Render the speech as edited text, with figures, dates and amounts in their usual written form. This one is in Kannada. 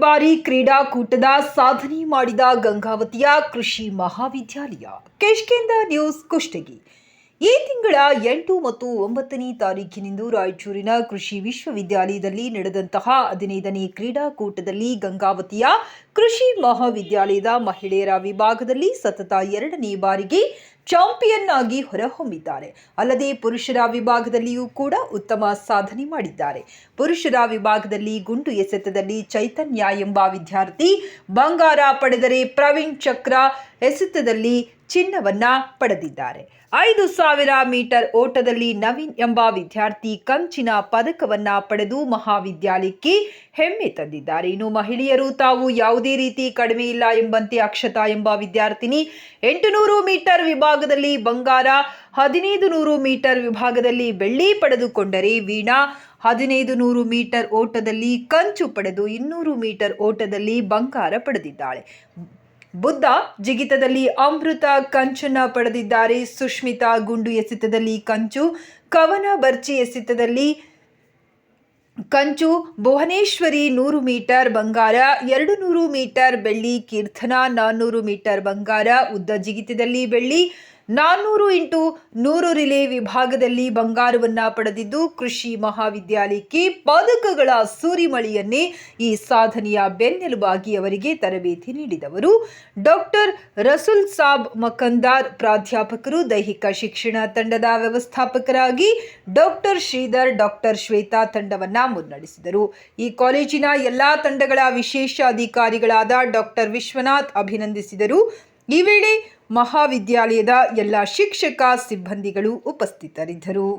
ಬಾರಿ ಕ್ರೀಡಾಕೂಟದ ಸಾಧನೆ ಮಾಡಿದ ಗಂಗಾವತಿಯ ಕೃಷಿ ಮಹಾವಿದ್ಯಾಲಯ. ಕೆಷ್ಕಿಂದ ನ್ಯೂಸ್ ಕುಷ್ಟಗಿ. ಈ ತಿಂಗಳ 8 ಮತ್ತು 9ನೇ ತಾರೀಖಿನಂದು ರಾಯಚೂರಿನ ಕೃಷಿ ವಿಶ್ವವಿದ್ಯಾಲಯದಲ್ಲಿ ನಡೆದಂತಹ 15ನೇ ಕ್ರೀಡಾಕೂಟದಲ್ಲಿ ಗಂಗಾವತಿಯ ಕೃಷಿ ಮಹಾವಿದ್ಯಾಲಯದ ಮಹಿಳೆಯರ ವಿಭಾಗದಲ್ಲಿ ಸತತ 2ನೇ ಬಾರಿಗೆ ಚಾಂಪಿಯನ್ ಆಗಿ ಹೊರಹೊಮ್ಮಿದ್ದಾರೆ. ಅಲ್ಲದೆ ಪುರುಷರ ವಿಭಾಗದಲ್ಲಿಯೂ ಕೂಡ ಉತ್ತಮ ಸಾಧನೆ ಮಾಡಿದ್ದಾರೆ. ಪುರುಷರ ವಿಭಾಗದಲ್ಲಿ ಗುಂಡು ಎಸೆತದಲ್ಲಿ ಚೈತನ್ಯ ಎಂಬ ವಿದ್ಯಾರ್ಥಿ ಬಂಗಾರ ಪಡೆದರೆ, ಪ್ರವೀಣ್ ಚಕ್ರ ಎಸೆತದಲ್ಲಿ ಚಿನ್ನವನ್ನ ಪಡೆದಿದ್ದಾರೆ. 5000 ಮೀಟರ್ ಓಟದಲ್ಲಿ ನವೀನ್ ಎಂಬ ವಿದ್ಯಾರ್ಥಿ ಕಂಚಿನ ಪದಕವನ್ನ ಪಡೆದು ಮಹಾವಿದ್ಯಾಲಯಕ್ಕೆ ಹೆಮ್ಮೆ ತಂದಿದ್ದಾರೆ. ಇನ್ನು ಮಹಿಳೆಯರು ತಾವು ಯಾವುದೇ ರೀತಿ ಕಡಿಮೆ ಇಲ್ಲ ಎಂಬಂತೆ ಅಕ್ಷತಾ ಎಂಬ ವಿದ್ಯಾರ್ಥಿನಿ 800 ಮೀಟರ್ ವಿಭಾಗದಲ್ಲಿ ಬಂಗಾರ, 1500 ಮೀಟರ್ ವಿಭಾಗದಲ್ಲಿ ಬೆಳ್ಳಿ ಪಡೆದುಕೊಂಡರೆ, ವೀಣಾ 1500 ಮೀಟರ್ ಓಟದಲ್ಲಿ ಕಂಚು ಪಡೆದು 200 ಮೀಟರ್ ಓಟದಲ್ಲಿ ಬಂಗಾರ ಪಡೆದಿದ್ದಾಳೆ. ಬುದ್ಧ ಜಿಗಿತದಲ್ಲಿ ಅಮೃತ ಕಂಚನ್ನ ಪಡೆದಿದ್ದಾರೆ. ಸುಷ್ಮಿತಾ ಗುಂಡು ಎಸೆತದಲ್ಲಿ ಕಂಚು, ಕವನ ಬರ್ಚಿ ಎಸೆತದಲ್ಲಿ ಕಂಚು, ಭುವನೇಶ್ವರಿ 100 ಮೀಟರ್ ಬಂಗಾರ, 200 ಮೀಟರ್ ಬೆಳ್ಳಿ, ಕೀರ್ತನಾ 400 ಮೀಟರ್ ಬಂಗಾರ, ಉದ್ದ ಜಿಗಿತದಲ್ಲಿ ಬೆಳ್ಳಿ, 400 × 100 ರಿಲೇ ವಿಭಾಗದಲ್ಲಿ ಬಂಗಾರವನ್ನ ಪಡೆದಿದ್ದು, ಕೃಷಿ ಮಹಾವಿದ್ಯಾಲಯಕ್ಕೆ ಪದಕಗಳ ಸೂರಿಮಳೆಯನ್ನೇ ಈ ಸಾಧನೆಯ ಬೆನ್ನೆಲುಬಾಗಿ ಅವರಿಗೆ ತರಬೇತಿ ನೀಡಿದವರು ಡಾಕ್ಟರ್ ರಸೂಲ್ ಸಾಬ್ ಮಕಂದಾರ್, ಪ್ರಾಧ್ಯಾಪಕರು, ದೈಹಿಕ ಶಿಕ್ಷಣ ತಂಡದ ವ್ಯವಸ್ಥಾಪಕರಾಗಿ ಡಾಕ್ಟರ್ ಶ್ರೀಧರ್, ಡಾಕ್ಟರ್ ಶ್ವೇತಾ ತಂಡವನ್ನ ಮುನ್ನಡೆಸಿದರು. ಈ ಕಾಲೇಜಿನ ಎಲ್ಲಾ ತಂಡಗಳ ವಿಶೇಷ ಅಧಿಕಾರಿಗಳಾದ ಡಾಕ್ಟರ್ ವಿಶ್ವನಾಥ್ ಅಭಿನಂದಿಸಿದರು. ಈ ವೇಳೆ ಮಹಾವಿದ್ಯಾಲಯದ ಎಲ್ಲ ಶಿಕ್ಷಕ ಸಿಬ್ಬಂದಿಗಳು ಉಪಸ್ಥಿತರಿದ್ದರು.